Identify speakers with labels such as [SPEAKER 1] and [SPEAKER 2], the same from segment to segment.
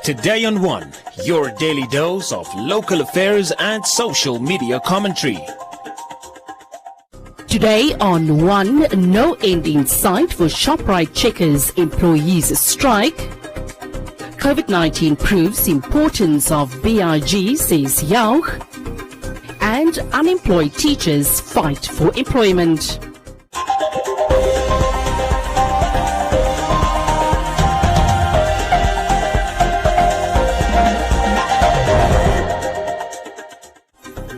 [SPEAKER 1] Today on One, your daily dose of local affairs and social media commentary.
[SPEAKER 2] Today on One, no end in sight for ShopRite Checkers employees strike. COVID-19 proves importance of BIG, says Yao. And unemployed teachers fight for employment.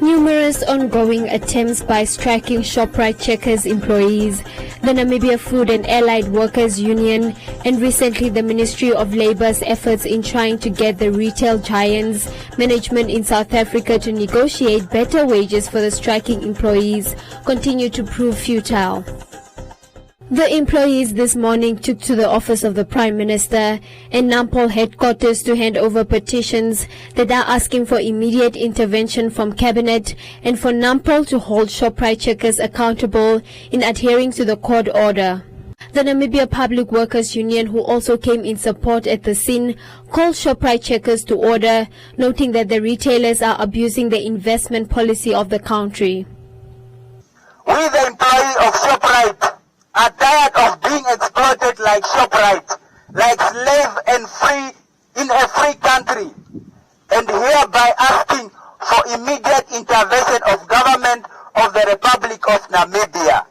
[SPEAKER 3] Numerous ongoing attempts by striking ShopRite Checkers employees, the Namibia Food and Allied Workers Union, and recently the Ministry of Labour's efforts in trying to get the retail giants management in South Africa to negotiate better wages for the striking employees continue to prove futile. The employees this morning took to the office of the Prime Minister and Nampol headquarters to hand over petitions that are asking for immediate intervention from Cabinet and for Nampol to hold ShopRite Checkers accountable in adhering to the court order. The Namibia Public Workers Union, who also came in support at the scene, called ShopRite Checkers to order, noting that the retailers are abusing the investment policy of the country.
[SPEAKER 4] We, the employees of ShopRite, are tired of being exploited like ShopRite, like slave and free in a free country, and hereby asking for immediate intervention of government of the Republic of Namibia.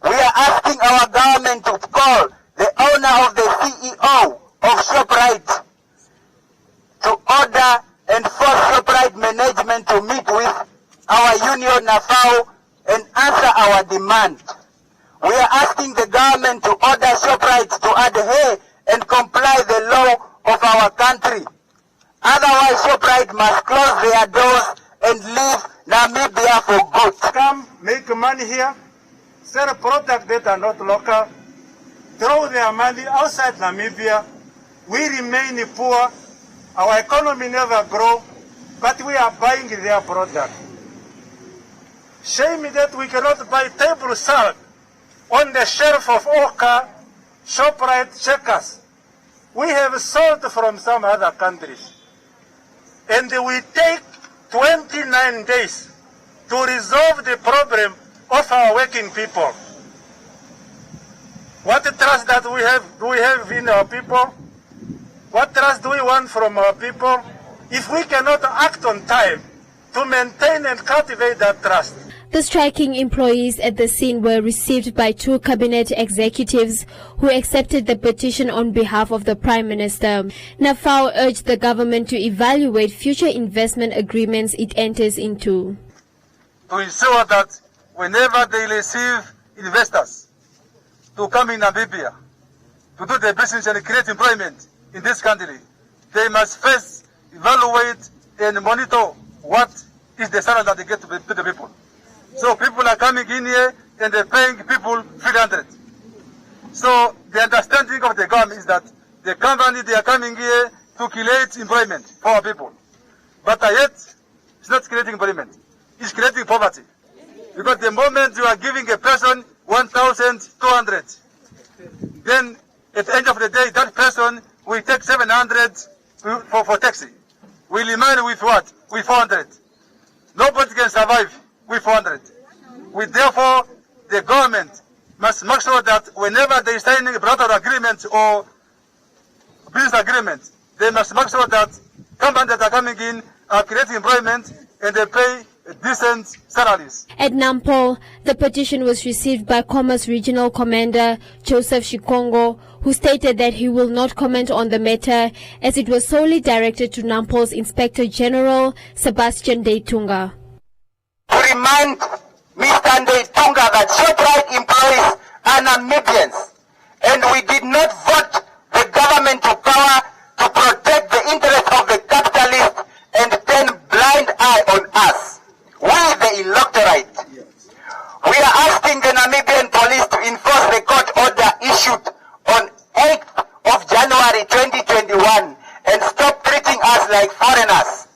[SPEAKER 4] We are asking our government to call the owner of the CEO of ShopRite to order and force ShopRite management to meet with our union NAFAO and answer our demand. We are asking the government to order ShopRite to adhere and comply the law of our country. Otherwise, ShopRite must close their doors and leave Namibia for good.
[SPEAKER 5] Come, make money here, sell products that are not local, throw their money outside Namibia. We remain poor, our economy never grow, but we are buying their product. Shame that we cannot buy table salt on the shelf of Oka, ShopRite Checkers. We have sold from some other countries. And we take 29 days to resolve the problem of our working people. What trust that do we have in our people? What trust do we want from our people? If we cannot act on time to maintain and cultivate that trust.
[SPEAKER 3] The striking employees at the scene were received by two cabinet executives who accepted the petition on behalf of the Prime Minister. NAFAO urged the government to evaluate future investment agreements it enters into.
[SPEAKER 5] To ensure that whenever they receive investors to come in Namibia to do their business and create employment in this country, they must first evaluate and monitor what is the salary that they get to the people. So people are coming in here and they're paying people 300. So the understanding of the government is that the company, they are coming here to create employment for our people. But yet, it's not creating employment. It's creating poverty. Because the moment you are giving a person 1,200, then at the end of the day, that person will take 700 for taxi. Will remain with what? With 400. Nobody can survive with 400. Therefore, the government must make sure that whenever they sign a bilateral agreement or business agreement, they must make sure that companies that are coming in are creating employment and they pay decent salaries.
[SPEAKER 3] At Nampol, the petition was received by Commerce Regional Commander Joseph Shikongo, who stated that he will not comment on the matter as it was solely directed to Nampol's Inspector General Sebastian Deitunga.
[SPEAKER 4] To remind Mr. Ndeitunga that ShopRite employees are Namibians, and we did not vote the government to power to protect the interests of the capitalists and turn blind eye on us. We, the electorate, we are asking the Namibian police to enforce the court order issued on 8th of January 2021 and stop treating us like foreigners.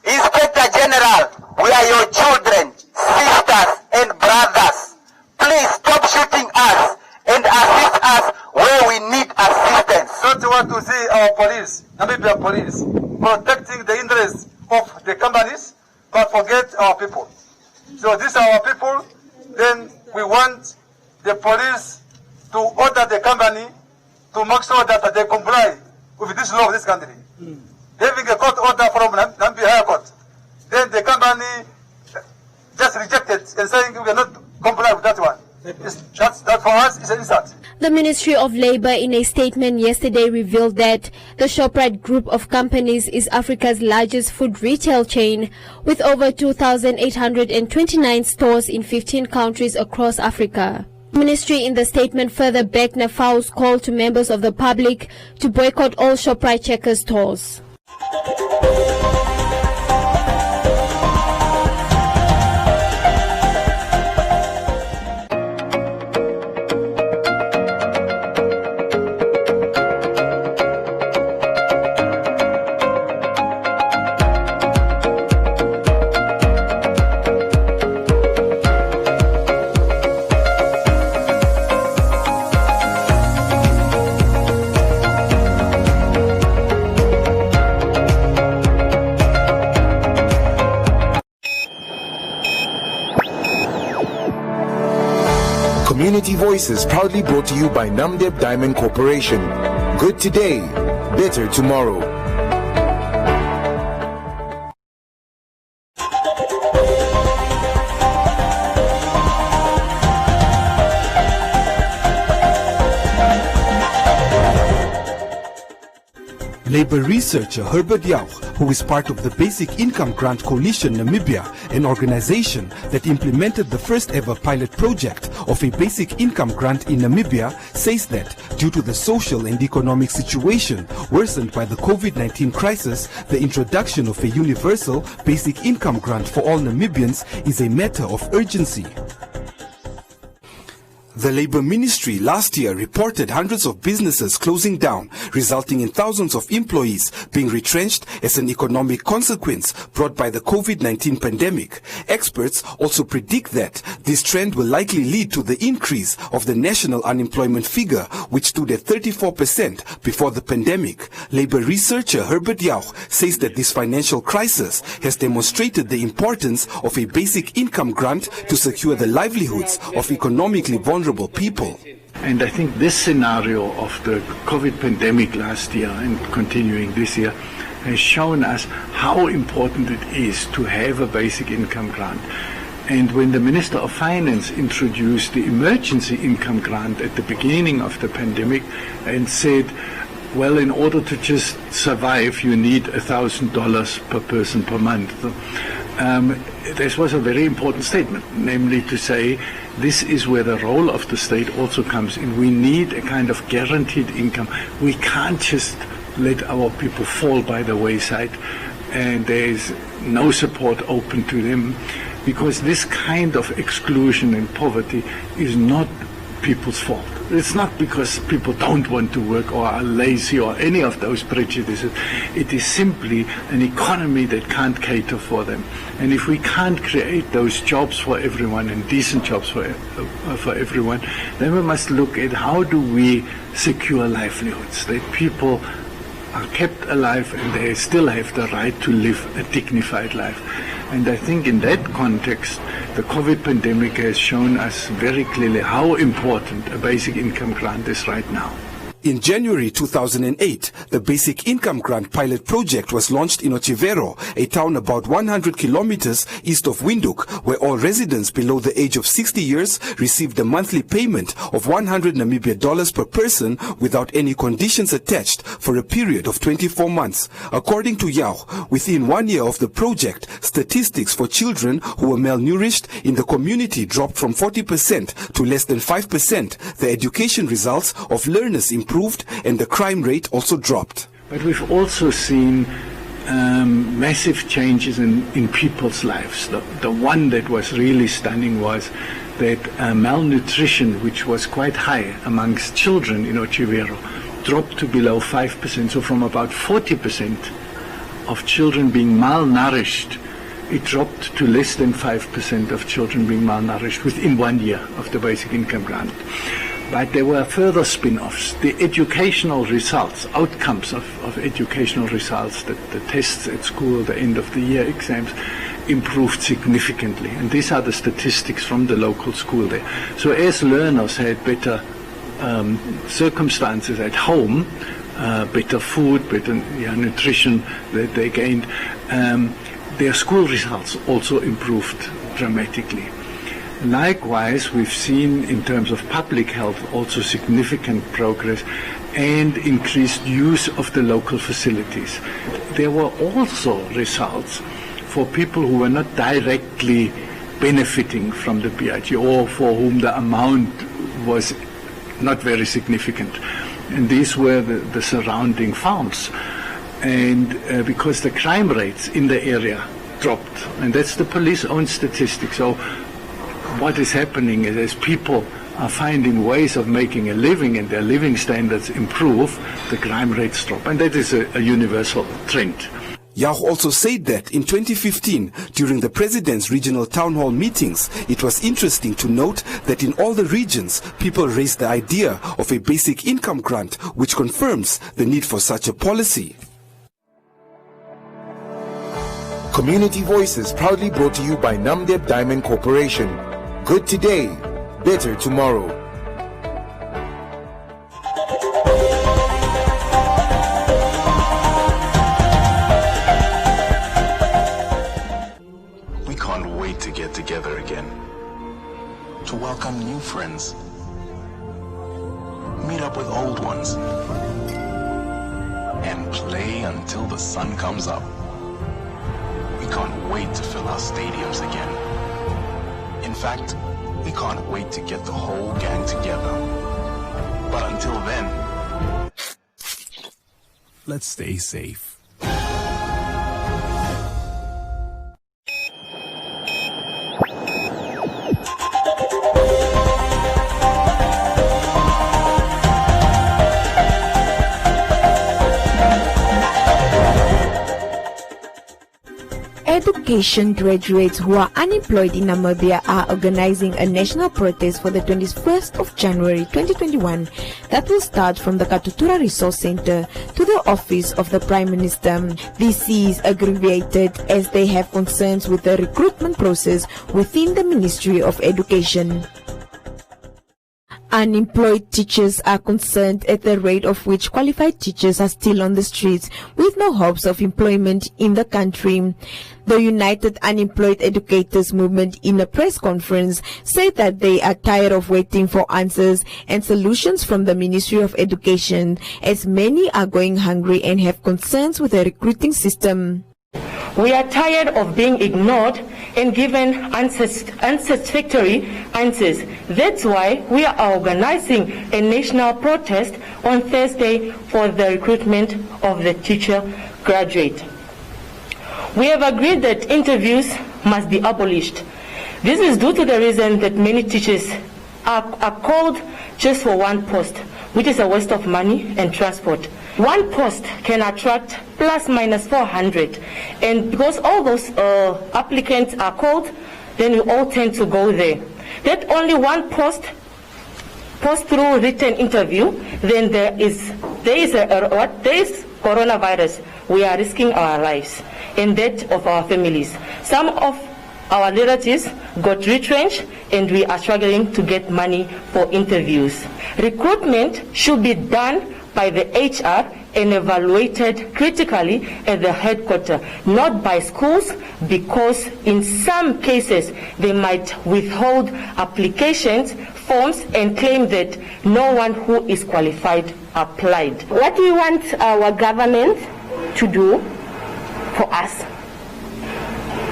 [SPEAKER 4] Inspector General, we are your children, sisters and brothers. Please stop shooting us and assist us where we need
[SPEAKER 5] our people, then we want the police to order the company to make sure that they comply with this law of this country. Having a court order from Namibia High Court, then the company just rejected and saying we cannot comply with that one. That for us is an insult.
[SPEAKER 3] The Ministry of Labour in a statement yesterday revealed that the Shoprite group of companies is Africa's largest food retail chain with over 2,829 stores in 15 countries across Africa. The Ministry in the statement further backed NAFAO's call to members of the public to boycott all Shoprite Checkers stores.
[SPEAKER 6] Community Voices proudly brought to you by Namdeb Diamond Corporation. Good today, better tomorrow.
[SPEAKER 7] Labour researcher Herbert Jauch, who is part of the Basic Income Grant Coalition Namibia, an organization that implemented the first ever pilot project of a basic income grant in Namibia, says that due to the social and economic situation worsened by the COVID-19 crisis, the introduction of a universal basic income grant for all Namibians is a matter of urgency. The Labour Ministry last year reported hundreds of businesses closing down, resulting in thousands of employees being retrenched as an economic consequence brought by the COVID-19 pandemic. Experts also predict that this trend will likely lead to the increase of the national unemployment figure, which stood at 34% before the pandemic. Labour researcher Herbert Jauch says that this financial crisis has demonstrated the importance of a basic income grant to secure the livelihoods of economically vulnerable people.
[SPEAKER 8] And I think this scenario of the COVID pandemic last year and continuing this year has shown us how important it is to have a basic income grant. And when the Minister of Finance introduced the emergency income grant at the beginning of the pandemic and said, well, in order to just survive, you need $1,000 per person per month. This was a very important statement, namely to say this is where the role of the state also comes in. We need a kind of guaranteed income. We can't just let our people fall by the wayside and there is no support open to them, because this kind of exclusion and poverty is not people's fault. It's not because people don't want to work or are lazy or any of those prejudices. It is simply an economy that can't cater for them. And if we can't create those jobs for everyone and decent jobs for everyone, then we must look at how do we secure livelihoods, that people are kept alive and they still have the right to live a dignified life. And I think in that context, the COVID pandemic has shown us very clearly how important a basic income grant is right now.
[SPEAKER 7] In January 2008, the Basic Income Grant pilot project was launched in Ochivero, a town about 100 kilometers east of Windhoek, where all residents below the age of 60 years received a monthly payment of 100 Namibia dollars per person without any conditions attached for a period of 24 months. According to Jauch, within 1 year of the project, statistics for children who were malnourished in the community dropped from 40% to less than 5%. The education results of learners improved and the crime rate also dropped.
[SPEAKER 8] But we've also seen massive changes in people's lives. The one that was really stunning was that malnutrition, which was quite high amongst children in Ochivero, dropped to below 5%. So from about 40% of children being malnourished, it dropped to less than 5% of children being malnourished within 1 year of the basic income grant. But there were further spin-offs. The educational results, outcomes of educational results, the tests at school, the end of the year exams, improved significantly. And these are the statistics from the local school there. So as learners had better circumstances at home, better food, better nutrition that they gained, their school results also improved dramatically. Likewise, we've seen in terms of public health also significant progress and increased use of the local facilities. There were also results for people who were not directly benefiting from the BIG or for whom the amount was not very significant. And these were the surrounding farms. And because the crime rates in the area dropped, and that's the police own statistics. So what is happening is as people are finding ways of making a living and their living standards improve, the crime rates drop. And that is a universal trend.
[SPEAKER 7] Yaug also said that in 2015, during the President's regional town hall meetings, it was interesting to note that in all the regions, people raised the idea of a basic income grant, which confirms the need for such a policy.
[SPEAKER 6] Community Voices proudly brought to you by Namdeb Diamond Corporation. Good today, better tomorrow.
[SPEAKER 9] We can't wait to get together again, to welcome new friends, meet up with old ones, and play until the sun comes up. We can't wait to fill our stadiums again. In fact, we can't wait to get the whole gang together. But until then,
[SPEAKER 1] let's stay safe.
[SPEAKER 10] Education graduates who are unemployed in Namibia are organizing a national protest for the 21st of January 2021 that will start from the Katutura Resource Center to the office of the Prime Minister. This is aggravated as they have concerns with the recruitment process within the Ministry of Education. Unemployed teachers are concerned at the rate of which qualified teachers are still on the streets with no hopes of employment in the country. The United Unemployed Educators Movement, in a press conference, said that they are tired of waiting for answers and solutions from the Ministry of Education, as many are going hungry and have concerns with the recruiting system.
[SPEAKER 11] We are tired of being ignored and given unsatisfactory answers. That's why we are organizing a national protest on Thursday for the recruitment of the teacher graduate. We have agreed that interviews must be abolished. This is due to the reason that many teachers are called just for one post, which is a waste of money and transport. One post can attract plus minus 400, and because all those applicants are called, then we all tend to go there. That only one post through written interview, then there is coronavirus. We are risking our lives and that of our families. Some of our relatives got retrenched and we are struggling to get money for interviews. Recruitment should be done by the HR and evaluated critically at the headquarters, not by schools, because in some cases they might withhold applications forms and claim that no one who is qualified applied.
[SPEAKER 12] What we want our government to do for us,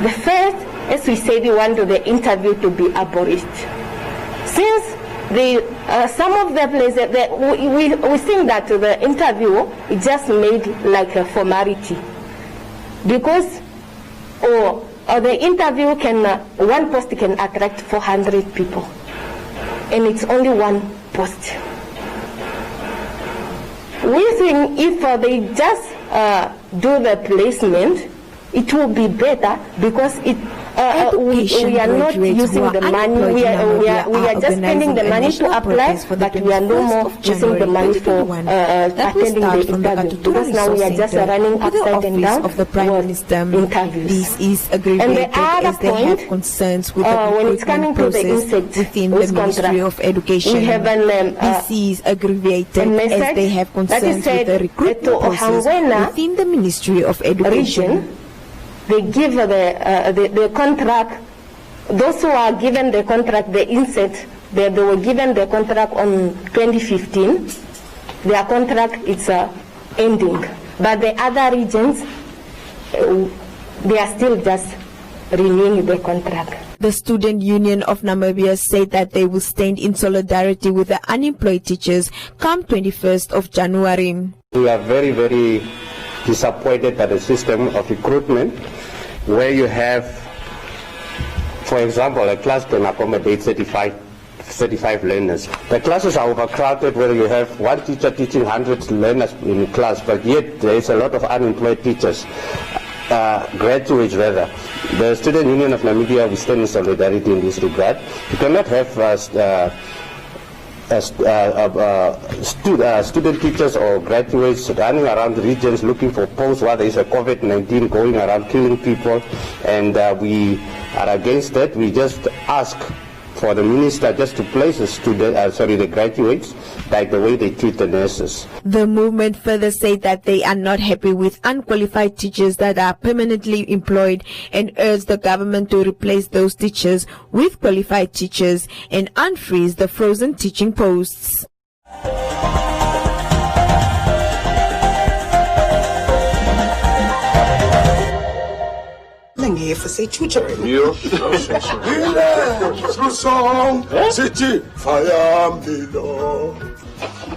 [SPEAKER 12] the first, as we say, we want the interview to be abolished. Since some of the places, we think that the interview is just made like a formality, because the interview one post can attract 400 people, and it's only one post. We think if they just do the placement, it will be better, because we are not using the money. We are just spending the money to apply, but we are no more using the money for attending the interview, because now we are just running upside and down
[SPEAKER 10] of the Prime Minister.
[SPEAKER 12] Interviews.
[SPEAKER 10] This is aggravated as they have concerns with the
[SPEAKER 12] when it's coming to the insect
[SPEAKER 10] within the Ministry of Education.
[SPEAKER 12] We have
[SPEAKER 10] this is aggravated as they have concerns with the recruitment process within the Ministry of Education.
[SPEAKER 12] They give the contract, those who are given the contract, the insect, they were given the contract on 2015. Their contract is ending. But the other regions, they are still just renewing the contract.
[SPEAKER 10] The Student Union of Namibia said that they will stand in solidarity with the unemployed teachers come 21st of January.
[SPEAKER 13] We are very, very disappointed by the system of recruitment, where you have, for example, a class can accommodate 35 learners. The classes are overcrowded, where you have one teacher teaching 100 learners in class, but yet there is a lot of unemployed teachers, graduates rather. The Student Union of Namibia will stand in solidarity in this regard. You cannot have student teachers or graduates running around the regions looking for posts while there is a COVID-19 going around killing people, and we are against that. We just ask for the minister just to place the graduates like the way they treat the nurses.
[SPEAKER 10] The movement further said that they are not happy with unqualified teachers that are permanently employed and urged the government to replace those teachers with qualified teachers and unfreeze the frozen teaching posts.
[SPEAKER 14] Even say chucha.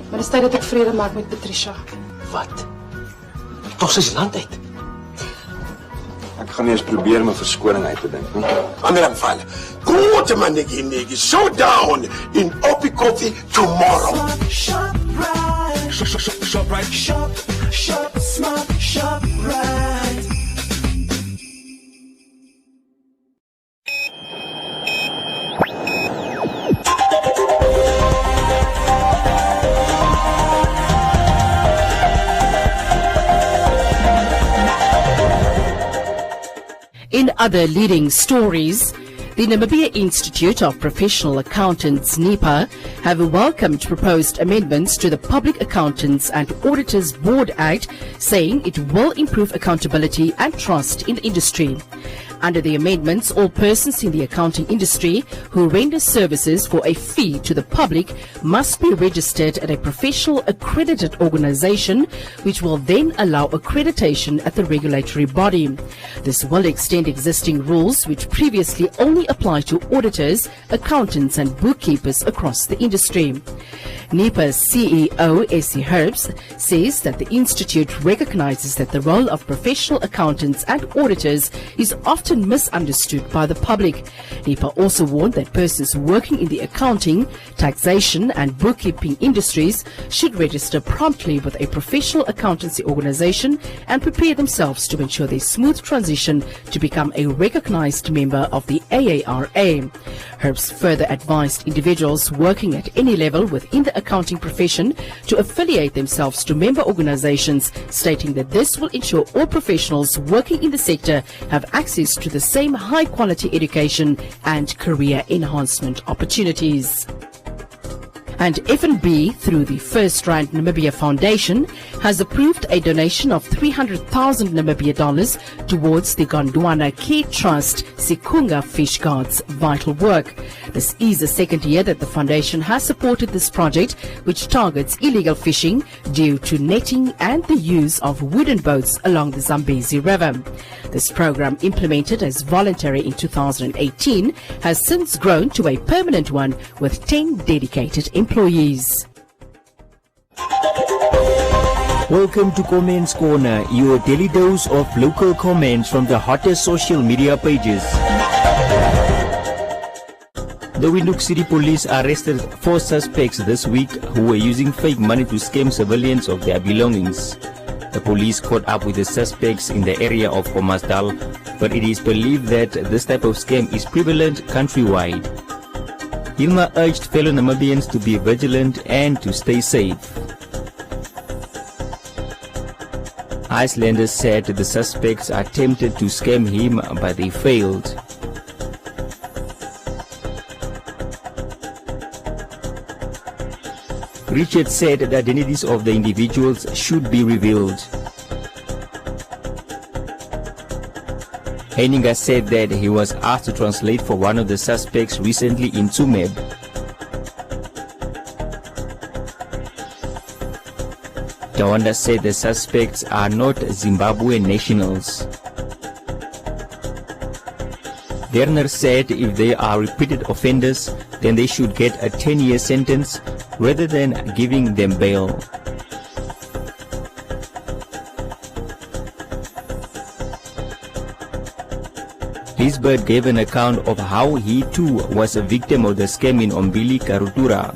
[SPEAKER 14] Maar is tyd dat ek vrede maak met Patricia.
[SPEAKER 15] Wat? Tos is land uit. Ek gaan nie eens probeer my verskoning uit te dink nie.
[SPEAKER 14] Ander aanval. Groot man negi showdown in Opi Coffee tomorrow. Shop right. Shop right. Shop smart. Shop right.
[SPEAKER 2] In other leading stories, the Namibia Institute of Professional Accountants, NEPA, have welcomed proposed amendments to the Public Accountants and Auditors Board Act, saying it will improve accountability and trust in the industry. Under the amendments, all persons in the accounting industry who render services for a fee to the public must be registered at a professional accredited organization, which will then allow accreditation at the regulatory body. This will extend existing rules which previously only apply to auditors, accountants and bookkeepers across the industry. NEPA's CEO, Essie Herbst, says that the Institute recognizes that the role of professional accountants and auditors is often misunderstood by the public. NEPA also warned that persons working in the accounting, taxation and bookkeeping industries should register promptly with a professional accountancy organization and prepare themselves to ensure their smooth transition to become a recognized member of the AARA. Herbst further advised individuals working at any level within the accounting profession to affiliate themselves to member organizations, stating that this will ensure all professionals working in the sector have access to the same high-quality education and career enhancement opportunities. And F&B, through the First Rand Namibia Foundation, has approved a donation of 300,000 Namibia dollars towards the Gondwana Care Trust Sikunga Fish Guards' vital work. This is the second year that the foundation has supported this project, which targets illegal fishing due to netting and the use of wooden boats along the Zambezi River. This program, implemented as voluntary in 2018, has since grown to a permanent one with 10 dedicated employees.
[SPEAKER 1] Welcome to Comments Corner, your daily dose of local comments from the hottest social media pages. The Windhoek City Police arrested 4 suspects this week who were using fake money to scam civilians of their belongings. The police caught up with the suspects in the area of Khomasdal but it is believed that this type of scam is prevalent countrywide. Hilma urged fellow Namibians to be vigilant and to stay safe. Icelanders said the suspects attempted to scam him, but they failed. Richard said the identities of the individuals should be revealed. Heininga said that he was asked to translate for one of the suspects recently in Tsumeb. Tawanda said the suspects are not Zimbabwean nationals. Derner said if they are repeated offenders, then they should get a 10-year sentence rather than giving them bail. Lisbeth gave an account of how he too was a victim of the scam in Ombili Karutura.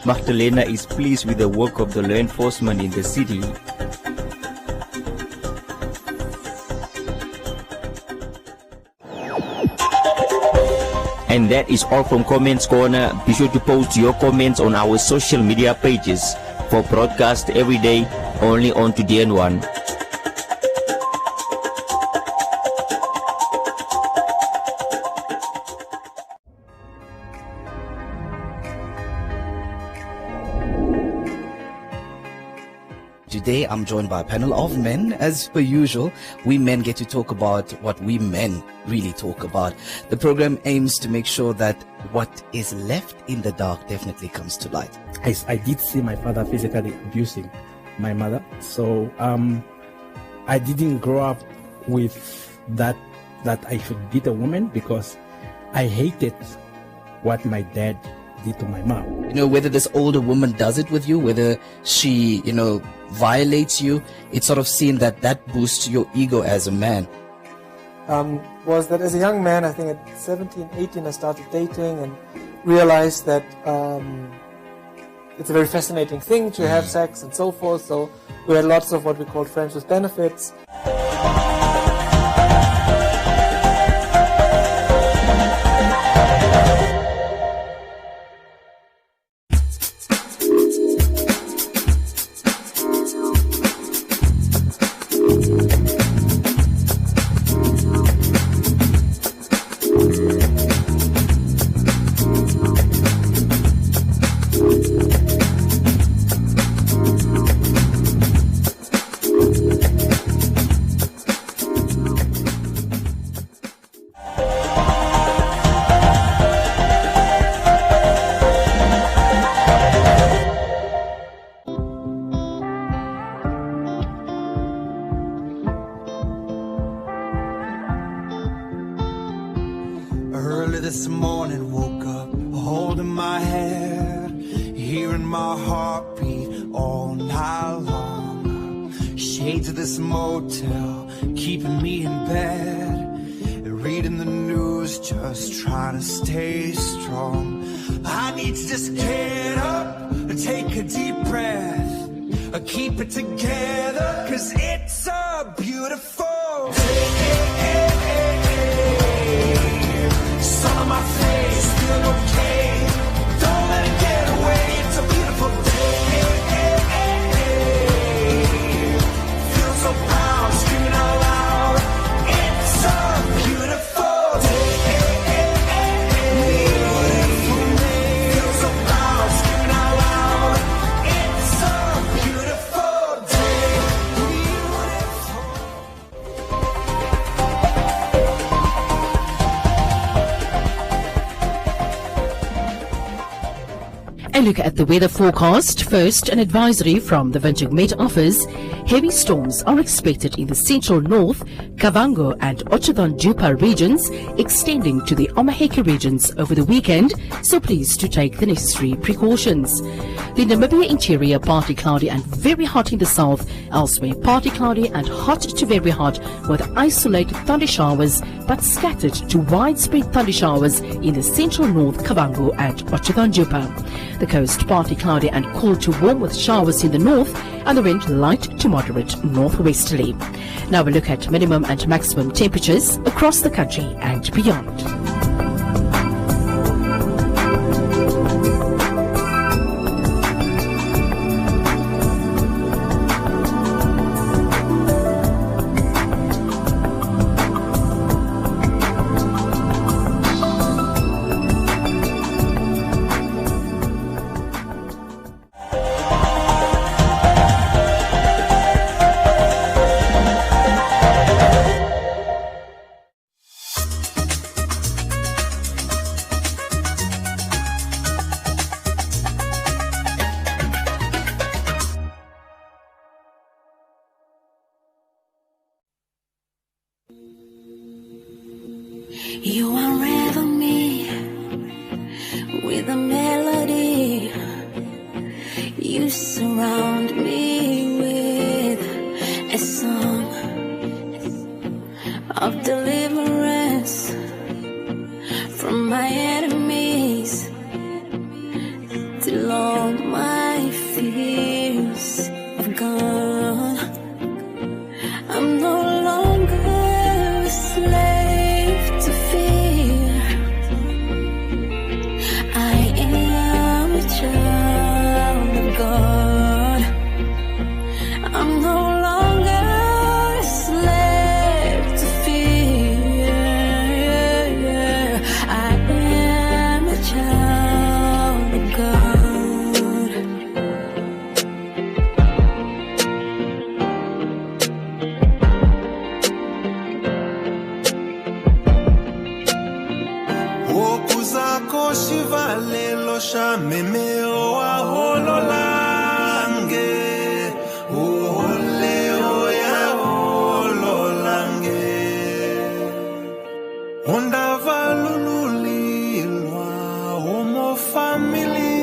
[SPEAKER 1] Magdalena is pleased with the work of the law enforcement in the city. And that is all from Comments Corner. Be sure to post your comments on our social media pages for broadcast every day only on TDN1.
[SPEAKER 16] Today I'm joined by a panel of men. As per usual, we men get to talk about what we men really talk about. The program aims to make sure that what is left in the dark definitely comes to light.
[SPEAKER 17] I did see my father physically abusing my mother, so I didn't grow up with that I should beat a woman, because I hated what my dad did to my mom.
[SPEAKER 16] You know, whether this older woman does it with you, whether she, violates you, it's sort of seen that boosts your ego as a man.
[SPEAKER 18] Was that as a young man, I think at 17, 18, I started dating and realized that it's a very fascinating thing to have sex and so forth. So we had lots of what we called friends with benefits.
[SPEAKER 19] Early this morning, woke up holding my head, hearing my heartbeat all night long. Shades of this motel keeping me in bed, reading the news, just trying to stay strong. I need to just get up, take a deep breath, keep it together, 'cause it's a beautiful day. Sun on my face, feeling okay. Don't let it get away. It's a beautiful day. Feel so proud, screaming out loud. It's a beautiful day. Beautiful day. Feel so proud, screaming out loud. It's a beautiful day.
[SPEAKER 2] A look at the weather forecast. First, an advisory from the Windhoek Met Office. Heavy storms are expected in the central north, Kavango and Otjiwarongo regions, extending to the Omaheke regions over the weekend, so please to take the necessary precautions. The Namibia interior partly cloudy and very hot in the south, elsewhere partly cloudy and hot to very hot with isolated thunder showers, but scattered to widespread thunder showers in the central north, Kavango and Otjiwarongo. The coast partly cloudy and cool to warm with showers in the north, and the wind light to moderate northwesterly. Now we look at minimum and maximum temperatures across the country and beyond.
[SPEAKER 20] You unravel me with a melody. You surround me with a song of deliverance from my enemies, till all my fears have gone. I'm no longer a slave to fear. I am a child of God. I'm no longer a slave to fear. I am a child of God.
[SPEAKER 19] Okuzako shivalelo shamemeo ahololange. Oleo ya hololange. Ondavalululilwa homo family.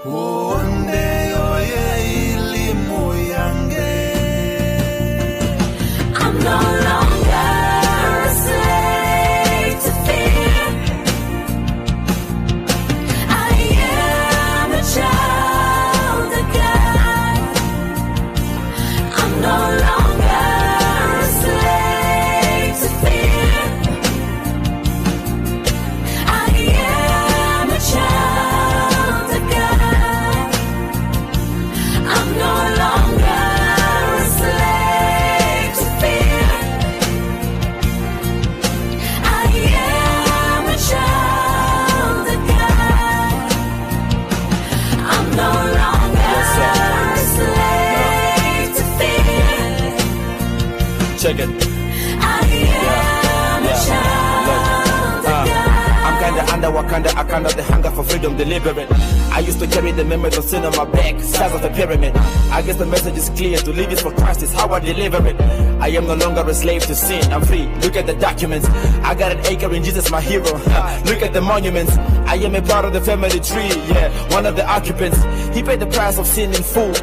[SPEAKER 19] Ondeo ye ilimo yange.
[SPEAKER 20] I'm no longer a slave to fear. I am a child of God. I'm no longer a slave to fear. I am a child of God. I'm no longer a slave to fear. I am a child of God. I'm no longer a slave to fear.
[SPEAKER 21] Check it.
[SPEAKER 20] I am a child of God.
[SPEAKER 21] I'm kinda under Wakanda, I kind of the hunger for freedom deliberate. I used to carry the memories of sin on my back, size of the pyramid. I guess the message is clear, to live is for Christ is how I deliver it. I am no longer a slave to sin, I'm free, look at the documents. I got an acre in Jesus, my hero. Look at the monuments. I am a part of the family tree, yeah, one of the occupants. He paid the price of sin in full,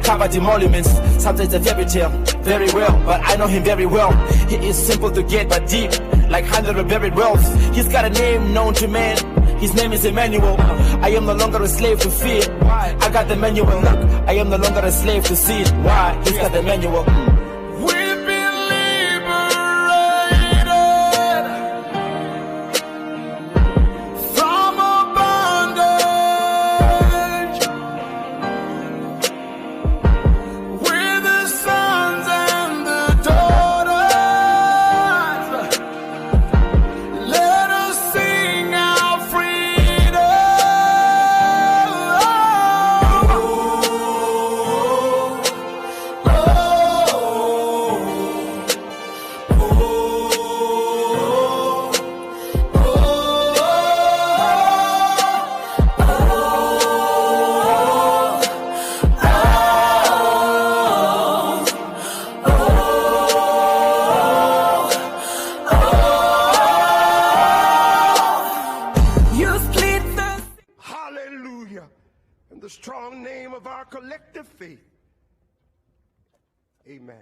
[SPEAKER 21] covered the monuments. Sometimes a fairy tale, very well, but I know him very well. He is simple to get but deep, like hundreds of buried wells. He's got a name known to man, his name is Emmanuel. I am no longer a slave to fear. I got the manual. Look, I am no longer a slave to sin. Why? He's got the manual.
[SPEAKER 19] We've been liberated from a bondage. We're the sons and the daughters. Let us sing our freedom. Oh, oh, oh.
[SPEAKER 14] and the strong name of our collective faith. Amen.